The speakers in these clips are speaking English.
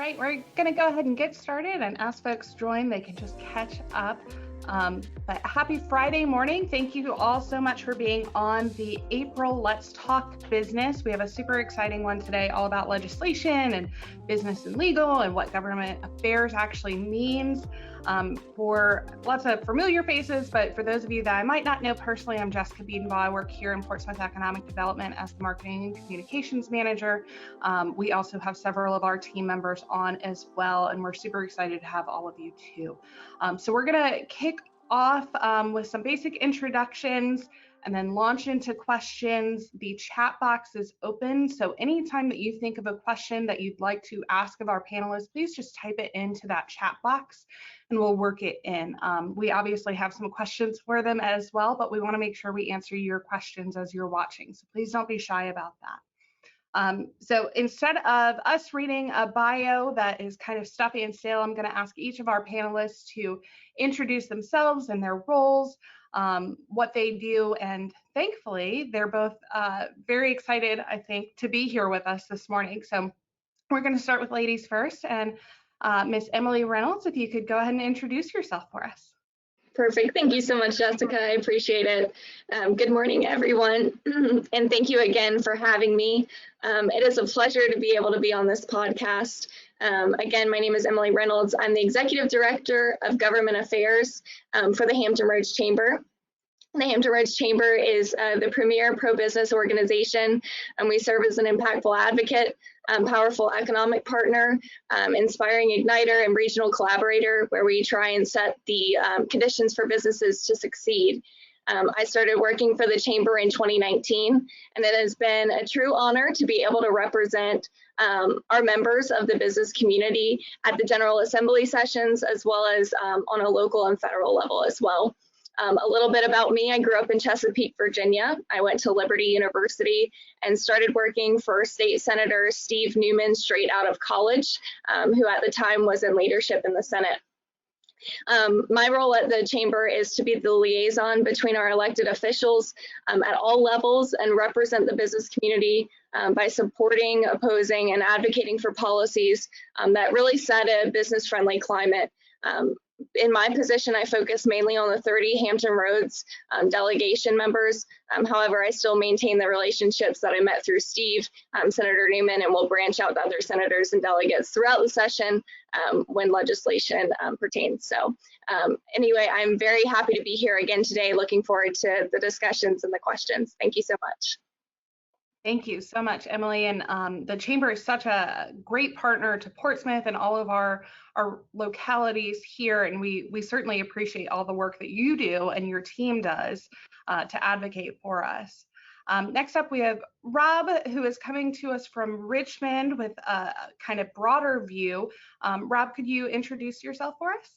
right, we're going to go ahead and get started, and as folks join, they can just catch up. But happy Friday morning. Thank you all so much for being on the April Let's Talk Business. We have a super exciting one today all about legislation and business and legal and what government affairs actually means. For lots of familiar faces, but for those of you that I might not know personally, I'm Jessica Bedenbaugh. I work here in Portsmouth Economic Development as the Marketing and Communications Manager. We also have several of our team members on as well, and we're super excited to have all of you too. So we're going to kick off with some basic introductions and then launch into questions. The chat box is open, so anytime that you think of a question that you'd like to ask of our panelists, please just type it into that chat box and we'll work it in. We obviously have some questions for them as well, but we want to make sure we answer your questions as you're watching, so please don't be shy about that. So instead of us reading a bio that is kind of stuffy and stale, I'm going to ask each of our panelists to introduce themselves and their roles, what they do, and thankfully they're both very excited, I think, to be here with us this morning. So we're going to start with ladies first, and Miss Emily Reynolds, if you could go ahead and introduce yourself for us. Perfect. Thank you so much, Jessica. I appreciate it. Good morning, everyone. And thank you again for having me. It is a pleasure to be able to be on this podcast. Again, my name is Emily Reynolds. I'm the Executive Director of Government Affairs for the Hampton Roads Chamber. The Hampton Roads Chamber is the premier pro-business organization, and we serve as an impactful advocate, powerful economic partner, inspiring igniter, and regional collaborator, where we try and set the conditions for businesses to succeed. I started working for the Chamber in 2019, and it has been a true honor to be able to represent our members of the business community at the General Assembly sessions, as well as on a local and federal level as well. A little bit about me: I grew up in Chesapeake, Virginia. I went to Liberty University and started working for State Senator Steve Newman straight out of college, who at the time was in leadership in the Senate. My role at the Chamber is to be the liaison between our elected officials at all levels and represent the business community by supporting, opposing, and advocating for policies that really set a business-friendly climate. In my position, I focus mainly on the 30 Hampton Roads delegation members. However, I still maintain the relationships that I met through Steve, Senator Newman, and will branch out to other senators and delegates throughout the session when legislation pertains. So anyway, I'm very happy to be here again today. Looking forward to the discussions and the questions. Thank you so much. Thank you so much, Emily. And the Chamber is such a great partner to Portsmouth and all of our localities here. And we certainly appreciate all the work that you do and your team does to advocate for us. Next up, we have Rob, who is coming to us from Richmond with a kind of broader view. Rob, could you introduce yourself for us?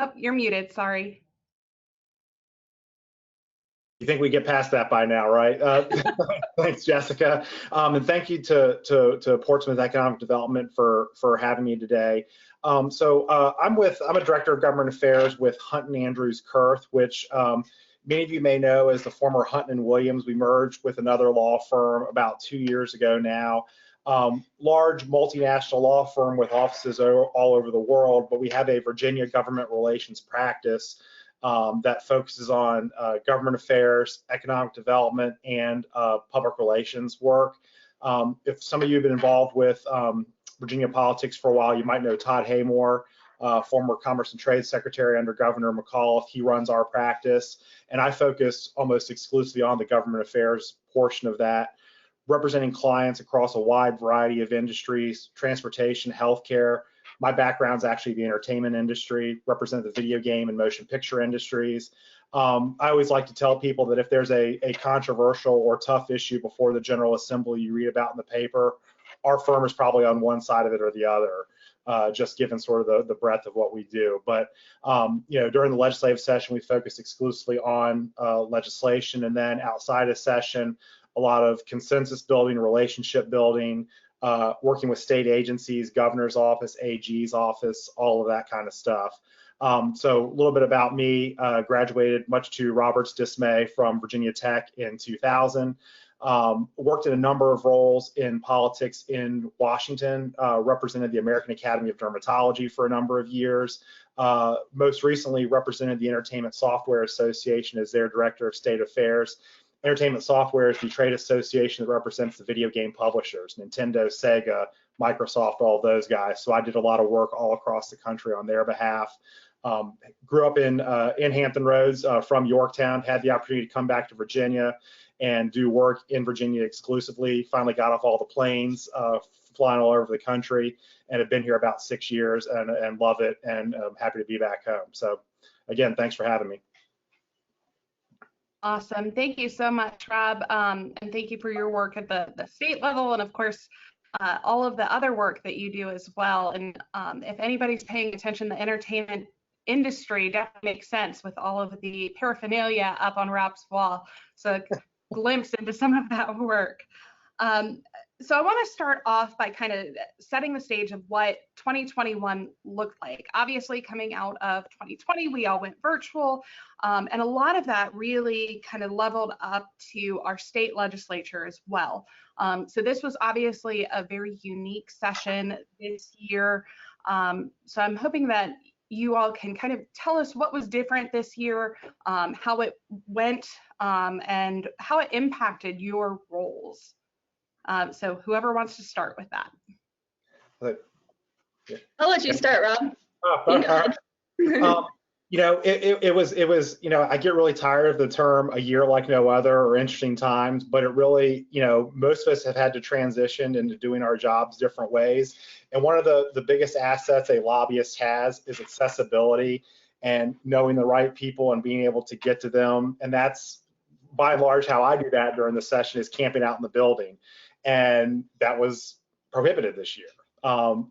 Oh, you're muted, sorry. You think we get past that by now, right? Thanks, Jessica. And thank you to Portsmouth Economic Development for having me today. I'm a Director of Government Affairs with Hunton Andrews Kurth, which many of you may know as the former Hunton and Williams. We merged with another law firm about 2 years ago now. Large multinational law firm with offices all over the world, but we have a Virginia government relations practice that focuses on government affairs, economic development, and public relations work. If some of you have been involved with Virginia politics for a while, you might know Todd Haymore, former Commerce and Trade Secretary under Governor McAuliffe. He runs our practice, and I focus almost exclusively on the government affairs portion of that, representing clients across a wide variety of industries: transportation, healthcare. My background's actually the entertainment industry, represent the video game and motion picture industries. I always like to tell people that if there's a controversial or tough issue before the General Assembly you read about in the paper, our firm is probably on one side of it or the other, just given sort of the breadth of what we do. But during the legislative session, we focus exclusively on legislation, and then outside of session, a lot of consensus building, relationship building, working with state agencies, governor's office, AG's office, all of that kind of stuff. So a little bit about me: graduated, much to Robert's dismay, from Virginia Tech in 2000. Worked in a number of roles in politics in Washington, represented the American Academy of Dermatology for a number of years. Most recently represented the Entertainment Software Association as their Director of State Affairs. Entertainment Software is the trade association that represents the video game publishers, Nintendo, Sega, Microsoft, all those guys. So I did a lot of work all across the country on their behalf. Grew up in Hampton Roads from Yorktown, had the opportunity to come back to Virginia and do work in Virginia exclusively. Finally got off all the planes, flying all over the country, and have been here about 6 years and love it, and I'm happy to be back home. So again, thanks for having me. Awesome. Thank you so much, Rob. And thank you for your work at the state level, and of course, all of the other work that you do as well. And if anybody's paying attention, the entertainment industry definitely makes sense with all of the paraphernalia up on Rob's wall. So a glimpse into some of that work. So I want to start off by kind of setting the stage of what 2021 looked like. Obviously, coming out of 2020, we all went virtual, and a lot of that really kind of leveled up to our state legislature as well. So this was obviously a very unique session this year. So I'm hoping that you all can kind of tell us what was different this year, how it went, and how it impacted your roles. So whoever wants to start with that. I'll let you start, Rob. It was, I get really tired of the term "a year like no other" or "interesting times," but it really, most of us have had to transition into doing our jobs different ways. And one of the biggest assets a lobbyist has is accessibility and knowing the right people and being able to get to them. And that's by and large how I do that during the session, is camping out in the building. And that was prohibited this year.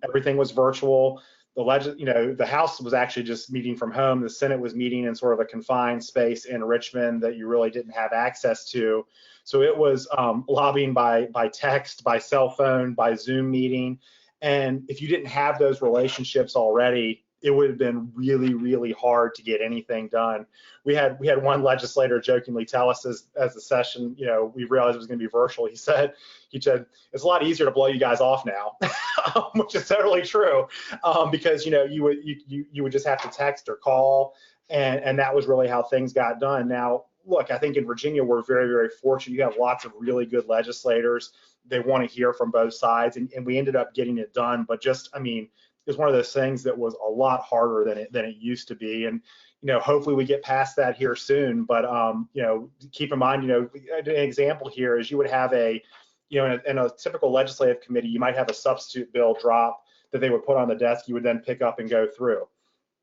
Everything was virtual. The House was actually just meeting from home. The Senate was meeting in sort of a confined space in Richmond that you really didn't have access to. So it was lobbying by text, by cell phone, by Zoom meeting. And if you didn't have those relationships already, it would have been really, really hard to get anything done. We had one legislator jokingly tell us as the session, we realized it was going to be virtual. He said, it's a lot easier to blow you guys off now, which is totally true, because you would just have to text or call, and that was really how things got done. Now, look, I think in Virginia we're very, very fortunate. You have lots of really good legislators. They want to hear from both sides, and we ended up getting it done. But it's one of those things that was a lot harder than it used to be. And, hopefully we get past that here soon. But, keep in mind, an example here is you would have in a typical legislative committee, you might have a substitute bill drop that they would put on the desk. You would then pick up and go through.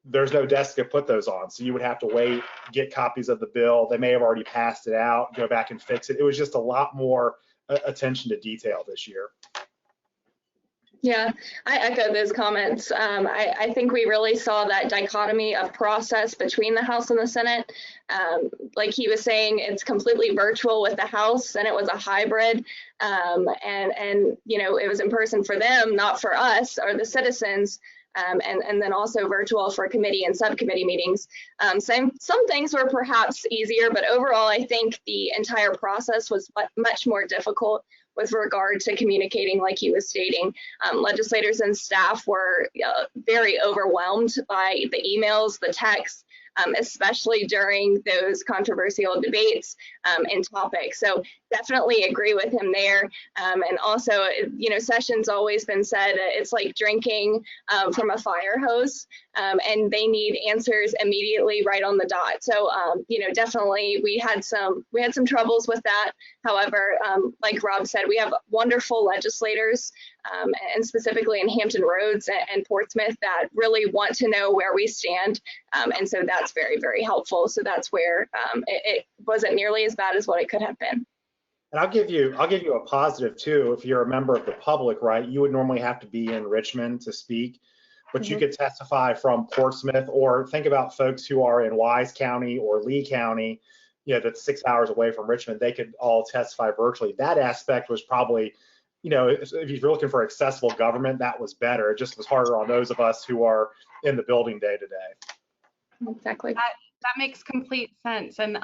There's no desk to put those on. So you would have to wait, get copies of the bill. They may have already passed it out, go back and fix it. It was just a lot more attention to detail this year. Yeah, I echo those comments. I think we really saw that dichotomy of process between the House and the Senate. Like he was saying, it's completely virtual with the House, and it was a hybrid. And it was in person for them, not for us or the citizens. And then also virtual for committee and subcommittee meetings. Some things were perhaps easier, but overall, I think the entire process was much more difficult with regard to communicating, like he was stating. Legislators and staff were very overwhelmed by the emails, the texts, especially during those controversial debates and topics. So definitely agree with him there. And also, Sessions always been said, it's like drinking from a fire hose, and they need answers immediately right on the dot. So, definitely we had some troubles with that. However, like Rob said, we have wonderful legislators, and specifically in Hampton Roads and Portsmouth, that really want to know where we stand. And so that's very, very helpful. So that's where it wasn't nearly as bad as what it could have been. And I'll give you a positive too. If you're a member of the public, right, you would normally have to be in Richmond to speak, but you could testify from Portsmouth, or think about folks who are in Wise County or Lee County, that's 6 hours away from Richmond. They could all testify virtually. That aspect was probably, if you're looking for accessible government, that was better. It just was harder on those of us who are in the building day to day. Exactly. That makes complete sense. And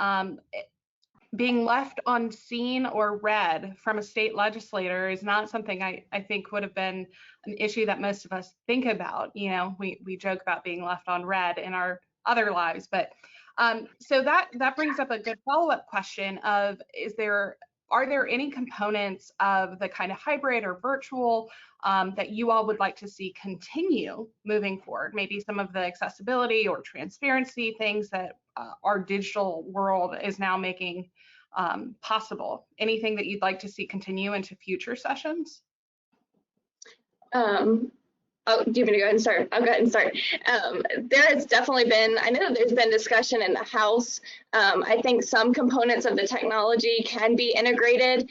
being left unseen or read from a state legislator is not something I think would have been an issue that most of us think about. You know, we joke about being left on red in our other lives, but so that brings up a good follow-up question of, are there any components of the kind of hybrid or virtual that you all would like to see continue moving forward? Maybe some of the accessibility or transparency things that our digital world is now making possible. Anything that you'd like to see continue into future sessions? Oh, do you want me to go ahead and start? I'll go ahead and start. There has definitely been, I know there's been discussion in the House. I think some components of the technology can be integrated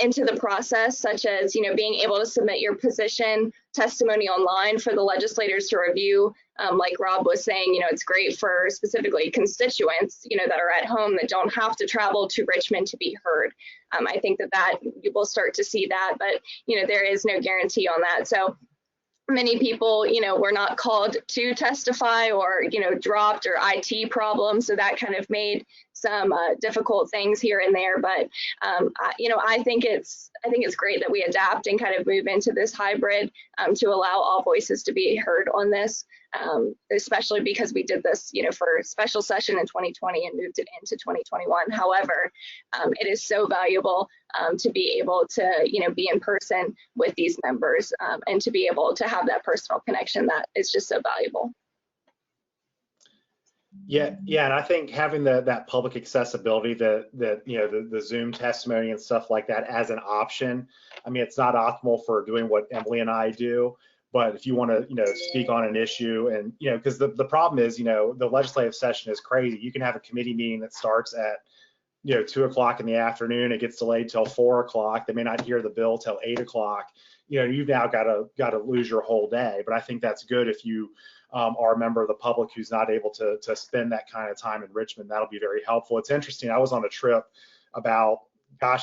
into the process, such as, being able to submit your position testimony online for the legislators to review. Like Rob was saying, it's great for specifically constituents, that are at home that don't have to travel to Richmond to be heard. I think that you will start to see that, but, there is no guarantee on that. So many people, were not called to testify or, dropped or IT problems. So that kind of made some difficult things here and there. But, I think it's great that we adapt and kind of move into this hybrid to allow all voices to be heard on this, especially because we did this, for a special session in 2020 and moved it into 2021. However, it is so valuable to be able to, be in person with these members and to be able to have that personal connection that is just so valuable. Yeah, and I think having that public accessibility, the Zoom testimony and stuff like that as an option. I mean, it's not optimal for doing what Emily and I do, but if you want to, speak on an issue, and because the problem is, the legislative session is crazy. You can have a committee meeting that starts at 2 o'clock in the afternoon. It gets delayed till 4 o'clock. They may not hear the bill till 8 o'clock. You've now got to lose your whole day. But I think that's good if you are a member of the public who's not able to spend that kind of time in Richmond. That'll be very helpful. It's interesting. I was on a trip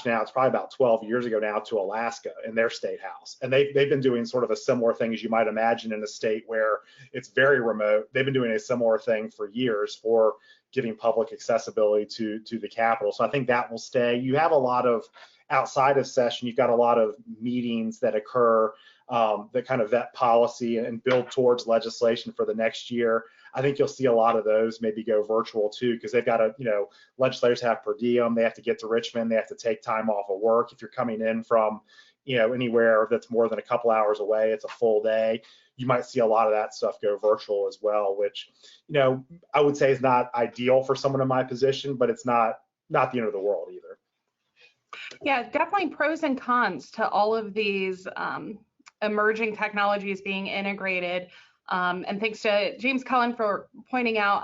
now it's probably about 12 years ago now, to Alaska in their state house. And they've been doing sort of a similar thing, as you might imagine, in a state where it's very remote. They've been doing a similar thing for years for giving public accessibility to the Capitol. So I think that will stay. You have a lot of, outside of session, you've got a lot of meetings that occur that kind of vet policy and build towards legislation for the next year. I think you'll see a lot of those maybe go virtual too, because they've got to, legislators have per diem, they have to get to Richmond, they have to take time off of work. If you're coming in from, anywhere that's more than a couple hours away, it's a full day. You might see a lot of that stuff go virtual as well, which, I would say is not ideal for someone in my position, but it's not the end of the world either. Yeah, definitely pros and cons to all of these emerging technologies being integrated. And thanks to James Cullen for pointing out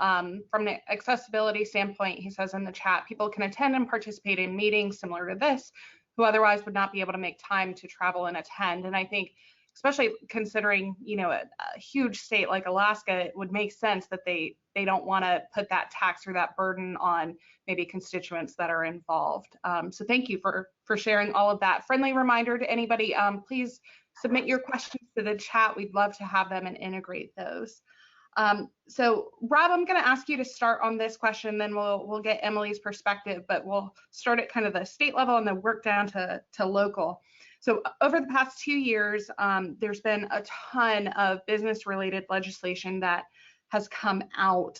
from an accessibility standpoint, he says in the chat, people can attend and participate in meetings similar to this, who otherwise would not be able to make time to travel and attend. And I think, especially considering, a huge state like Alaska, it would make sense that they don't want to put that tax or that burden on maybe constituents that are involved. So thank you for sharing all of that. Friendly reminder to anybody, please submit your questions to the chat. We'd love to have them and integrate those. So Rob, I'm going to ask you to start on this question, then we'll get Emily's perspective, but we'll start at kind of the state level and then work down to local. So over the past 2 years, there's been a ton of business-related legislation that has come out.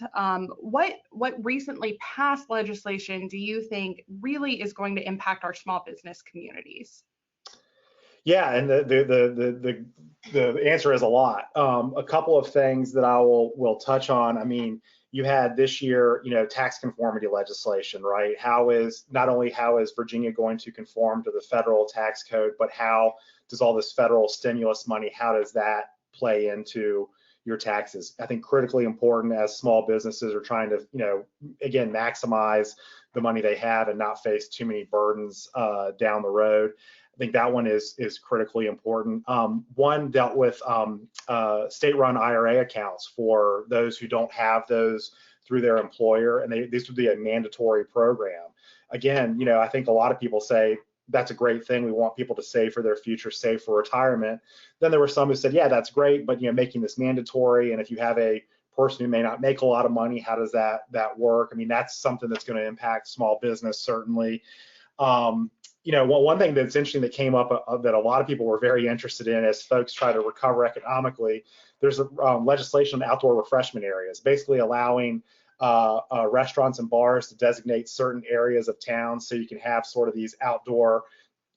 What recently passed legislation do you think really is going to impact our small business communities? Yeah, and the answer is a lot. A couple of things that I will touch on. I mean, you had this year, tax conformity legislation, right? Not only how is Virginia going to conform to the federal tax code, but how does all this federal stimulus money, how does that play into your taxes? I think critically important as small businesses are trying to, again, maximize the money they have and not face too many burdens down the road. I think that one is critically important. One dealt with state-run IRA accounts for those who don't have those through their employer, and this would be a mandatory program. Again, I think a lot of people say that's a great thing. We want people to save for their future, save for retirement. Then there were some who said, yeah, that's great, but making this mandatory, and if you have a person who may not make a lot of money, how does that work? I mean, that's something that's going to impact small business, certainly. One thing that's interesting that came up that a lot of people were very interested in as folks try to recover economically, there's a legislation on outdoor refreshment areas, basically allowing restaurants and bars to designate certain areas of town so you can have sort of these outdoor,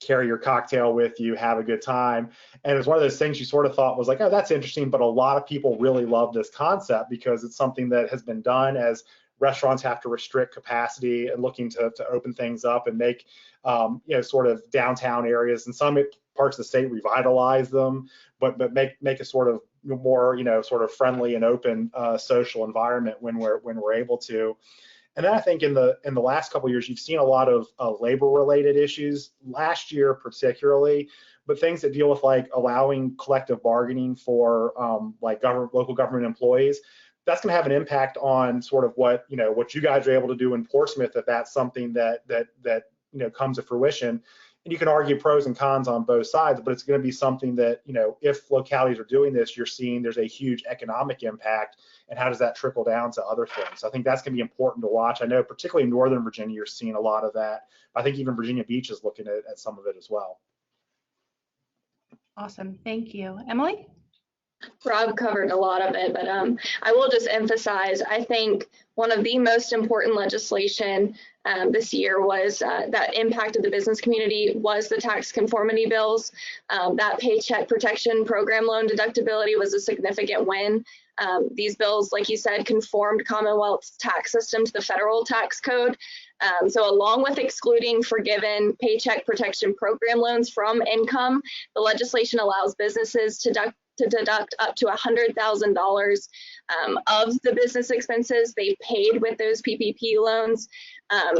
carry your cocktail with you, have a good time. And it's one of those things you sort of thought was like, oh, that's interesting, but a lot of people really love this concept because it's something that has been done as restaurants have to restrict capacity and looking to open things up and make sort of downtown areas in some parts of the state revitalize them, but make a sort of more sort of friendly and open social environment when we're able to. And then I think in the last couple of years, you've seen a lot of labor-related issues, last year particularly, but things that deal with like allowing collective bargaining for local government employees. That's going to have an impact on sort of what you guys are able to do in Portsmouth, if that's something that comes to fruition. And you can argue pros and cons on both sides, but it's going to be something that, if localities are doing this, you're seeing there's a huge economic impact, and how does that trickle down to other things? So I think that's going to be important to watch. I know particularly in Northern Virginia, you're seeing a lot of that. I think even Virginia Beach is looking at some of it as well. Awesome, thank you. Emily? Rob covered a lot of it, but I will just emphasize, I think one of the most important legislation this year was that impacted the business community was the tax conformity bills. That paycheck protection program loan deductibility was a significant win. These bills, like you said, conformed Commonwealth's tax system to the federal tax code. So along with excluding forgiven paycheck protection program loans from income, the legislation allows businesses to deduct up to $100,000 of the business expenses they paid with those PPP loans.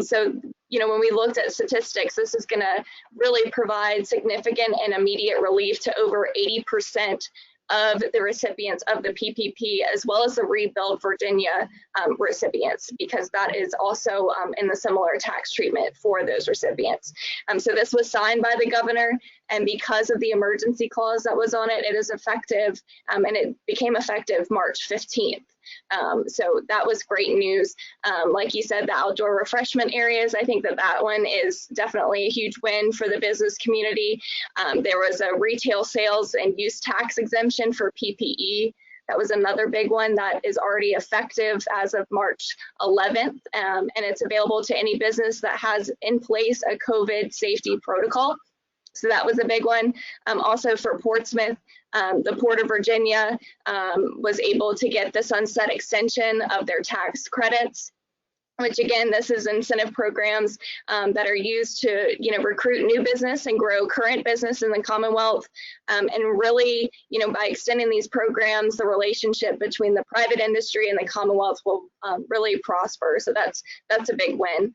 So, when we looked at statistics, this is going to really provide significant and immediate relief to over 80% of the recipients of the PPP, as well as the Rebuild Virginia recipients, because that is also in the similar tax treatment for those recipients. So this was signed by the governor, and because of the emergency clause that was on it, it is effective, and it became effective March 15th. So that was great news. Like you said, the outdoor refreshment areas, I think that one is definitely a huge win for the business community. There was a retail sales and use tax exemption for PPE. That was another big one that is already effective as of March 11th, and it's available to any business that has in place a COVID safety protocol. So that was a big one. Also for Portsmouth, the Port of Virginia was able to get the sunset extension of their tax credits, which again, this is incentive programs that are used to, recruit new business and grow current business in the Commonwealth. And really, by extending these programs, the relationship between the private industry and the Commonwealth will really prosper. So that's a big win.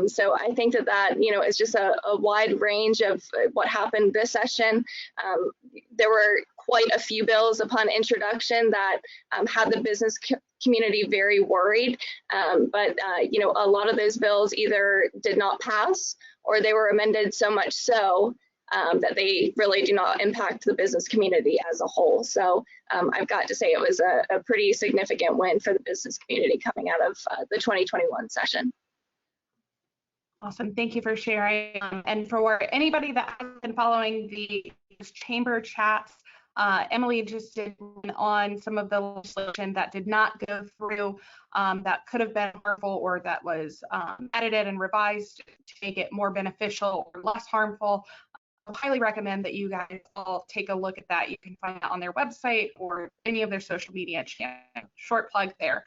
So I think that is just a wide range of what happened this session. There were quite a few bills upon introduction that had the business community very worried, but a lot of those bills either did not pass or they were amended so much so that they really do not impact the business community as a whole. So I've got to say it was a pretty significant win for the business community coming out of the 2021 session. Awesome, thank you for sharing. And for anybody that has been following the chamber chats, Emily just did on some of the legislation that did not go through, that could have been harmful or that was edited and revised to make it more beneficial or less harmful. I highly recommend that you guys all take a look at that. You can find that on their website or any of their social media channels. Short plug there.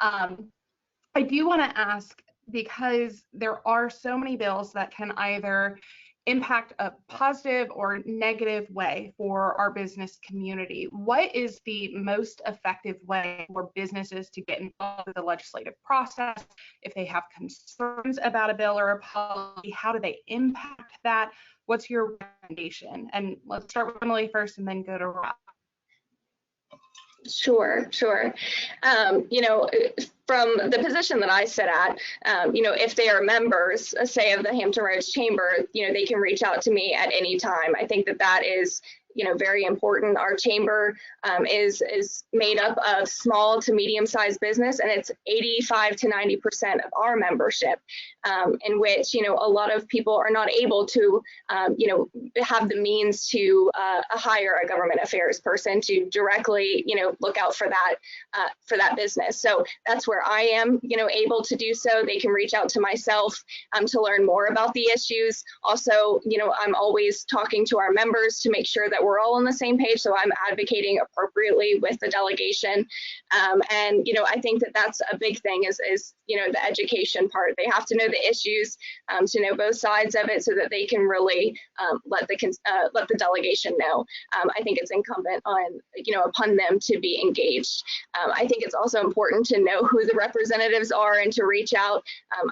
I do want to ask, because there are so many bills that can either impact a positive or negative way for our business community, what is the most effective way for businesses to get involved with the legislative process? If they have concerns about a bill or a policy, how do they impact that? What's your recommendation? And let's start with Emily first and then go to Rob. Sure. From the position that I sit at, if they are members, say, of the Hampton Roads Chamber, they can reach out to me at any time. I think that is very important. Our chamber is made up of small to medium-sized business, and it's 85 to 90% of our membership, in which a lot of people are not able to have the means to hire a government affairs person to directly look out for that business. So that's where I am able to do so. They can reach out to myself to learn more about the issues. Also, I'm always talking to our members to make sure that we're all on the same page, so I'm advocating appropriately with the delegation. And I think that that's a big thing is the education part. They have to know the issues, to know both sides of it, so that they can really let the delegation know. I think it's incumbent on upon them to be engaged. I think it's also important to know who the representatives are and to reach out.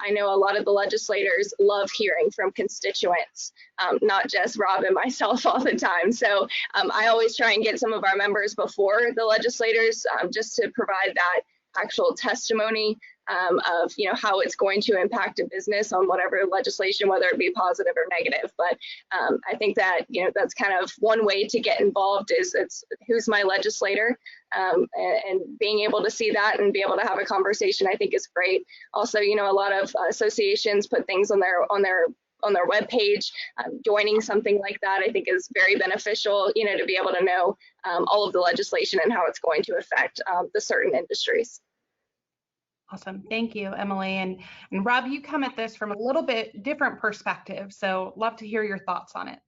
I know a lot of the legislators love hearing from constituents, not just Rob and myself all the time. So I always try and get some of our members before the legislators, just to provide that actual testimony of how it's going to impact a business on whatever legislation, whether it be positive or negative. But I think that that's kind of one way to get involved is it's who's my legislator, and being able to see that and be able to have a conversation, I think is great. Also, a lot of associations put things on their webpage. Joining something like that, I think, is very beneficial, to be able to know all of the legislation and how it's going to affect the certain industries. Awesome. Thank you, Emily. And Rob, you come at this from a little bit different perspective, so love to hear your thoughts on it.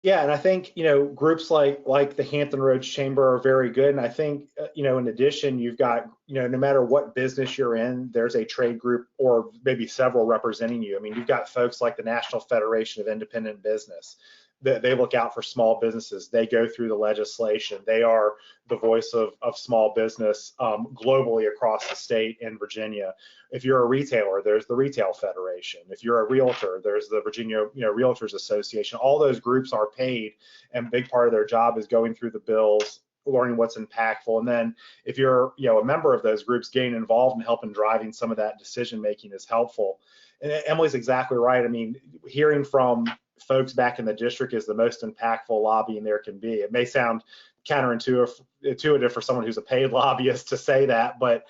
Yeah, and I think groups like the Hampton Roads Chamber are very good, and I think in addition, you've got no matter what business you're in, there's a trade group or maybe several representing you. I mean, you've got folks like the National Federation of Independent Business. They look out for small businesses. They go through the legislation. They are the voice of small business globally across the state in Virginia. If you're a retailer, there's the Retail Federation. If you're a realtor, there's the Virginia Realtors Association. All those groups are paid, and a big part of their job is going through the bills, learning what's impactful. And then if you're a member of those groups, getting involved and helping driving some of that decision making is helpful. And Emily's exactly right. I mean, hearing from folks back in the district is the most impactful lobbying there can be. It may sound counterintuitive for someone who's a paid lobbyist to say that, but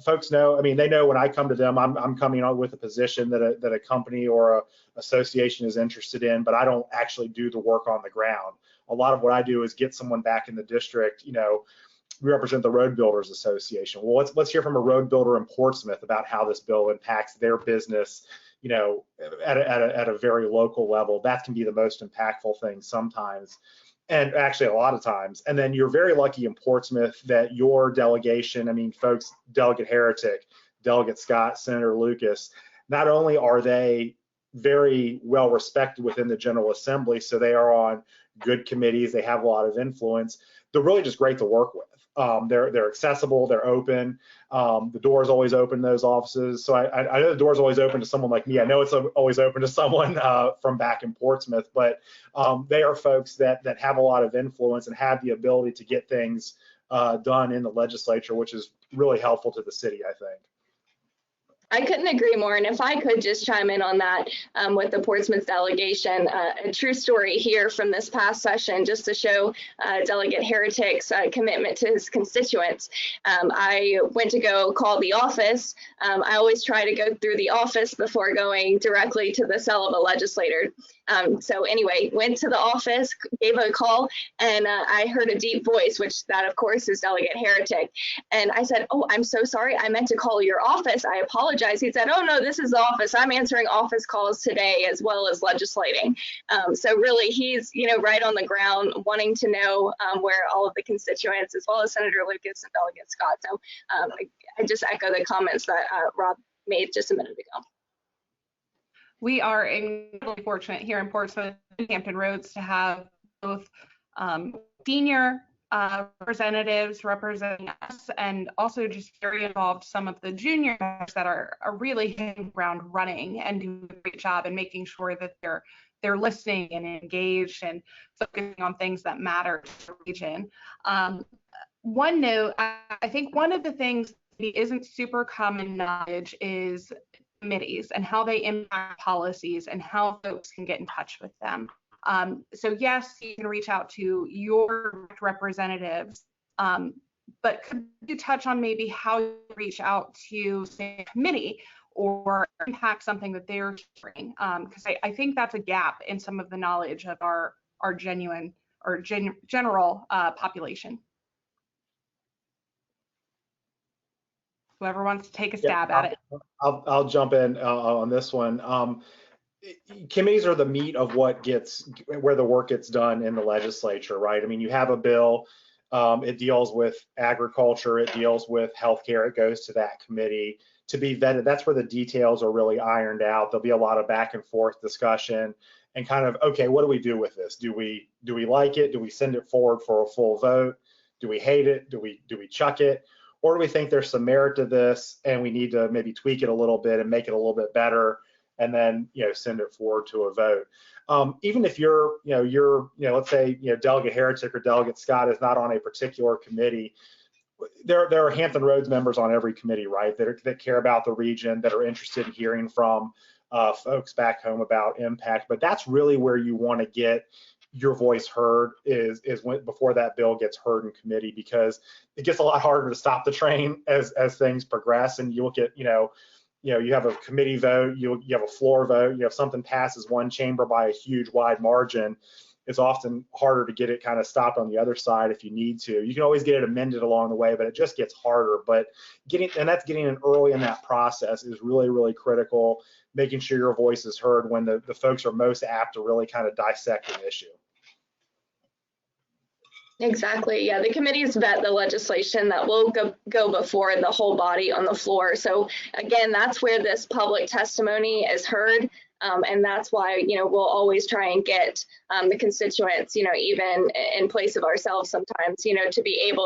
folks know. I mean, they know when I come to them, I'm coming on with a position that a company or a association is interested in, but I don't actually do the work on the ground. A lot of what I do is get someone back in the district. We represent the Road Builders Association. Well, let's hear from a road builder in Portsmouth about how this bill impacts their business, at a very local level. That can be the most impactful thing sometimes, and actually a lot of times. And then you're very lucky in Portsmouth that your delegation, I mean, folks, Delegate Heretic, Delegate Scott, Senator Lucas, not only are they very well respected within the General Assembly, so they are on good committees, they have a lot of influence, they're really just great to work with. They're accessible, they're open. The door is always open in those offices. So I know the door is always open to someone like me. I know it's always open to someone from back in Portsmouth, but they are folks that have a lot of influence and have the ability to get things done in the legislature, which is really helpful to the city, I think. I couldn't agree more. And if I could just chime in on that with the Portsmouth delegation, a true story here from this past session, just to show Delegate Heretic's commitment to his constituents. I went to go call the office. I always try to go through the office before going directly to the cell of a legislator. So anyway, went to the office, gave a call, and I heard a deep voice, which that of course is Delegate Heretic. And I said, "Oh, I'm so sorry. I meant to call your office. I apologize." He said, "Oh no, this is the office. I'm answering office calls today as well as legislating." So really he's, right on the ground wanting to know where all of the constituents, as well as Senator Lucas and Delegate Scott. So I just echo the comments that Rob made just a minute ago. We are incredibly fortunate here in Portsmouth and Hampton Roads to have both senior representatives representing us, and also just very involved some of the juniors that are really hitting the ground running and doing a great job and making sure that they're listening and engaged and focusing on things that matter to the region. One note, I think one of the things that isn't super common knowledge is committees and how they impact policies and how folks can get in touch with them. So yes, you can reach out to your representatives, but could you touch on maybe how you reach out to, say, a committee or impact something that they're sharing? Because I think that's a gap in some of the knowledge of our genuine or general population. Whoever wants to take a stab at it. I'll jump in on this one. Committees are the meat of where the work gets done in the legislature, right? I mean, you have a bill, it deals with agriculture, it deals with healthcare, it goes to that committee to be vetted. That's where the details are really ironed out. There'll be a lot of back and forth discussion and kind of, okay, what do we do with this? Do we like it? Do we send it forward for a full vote? Do we hate it? Do we chuck it? Or do we think there's some merit to this and we need to maybe tweak it a little bit and make it a little bit better, and then send it forward to a vote? Even if you're let's say Delegate Heretic or Delegate Scott is not on a particular committee, there are Hampton Roads members on every committee, right? That care about the region, that are interested in hearing from folks back home about impact. But that's really where you want to get your voice heard, is before that bill gets heard in committee, because it gets a lot harder to stop the train as things progress. And you look at you have a committee vote, you have a floor vote, you have something passes one chamber by a huge wide margin. It's often harder to get it kind of stopped on the other side if you need to. You can always get it amended along the way, but it just gets harder. But getting in early in that process is really, really critical, making sure your voice is heard when the folks are most apt to really kind of dissect an issue. Exactly. Yeah, the committees vet the legislation that will go before the whole body on the floor. So again, that's where this public testimony is heard. And that's why, we'll always try and get the constituents, even in place of ourselves sometimes, to be able